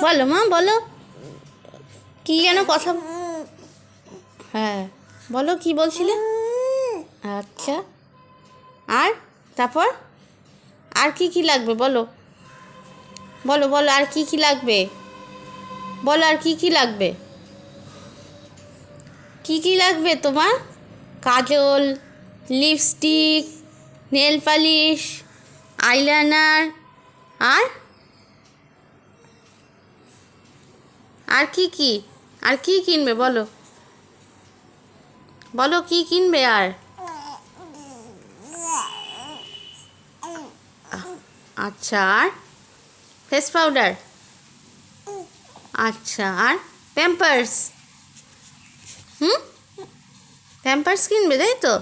বলো মা, বলো কি যেন কথা। হ্যাঁ বলো, কি বলছিলে? আচ্ছা, আর তারপর আর কি কি লাগবে বলো, বলো বলো আর কি কি লাগবে, বলো আর কি কি লাগবে, কি কি লাগবে তোমার? কাজল, লিপস্টিক, নেল পালিশ, আইলাইনার, আর আর কি কি, আর কি কিনবে বলো, বলো কি কিনবে আর? আচ্ছা, আর ফেস পাউডার, আচ্ছা, আর প্যাম্পার্স, হুম, প্যাম্পার্স কিনবে তাই তো?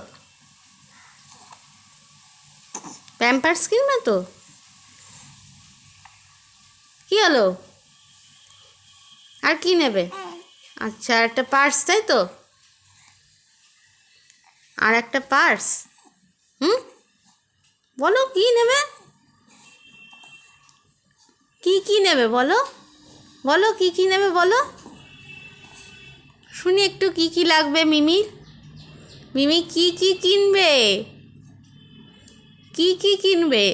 প্যাম্পার্স কিনবে তো? কি হলো, আর কি নেবে? আচ্ছা, একটা পার্স তাই তো? আর একটা পার্স, হুম, বলো কি নেবে, কি কি নেবে বলো, বলো কি কি নেবে বলো, শুনি একটু কি কি লাগবে মিমির, মিমি কি কি কিনবে, কি কি কিনবে?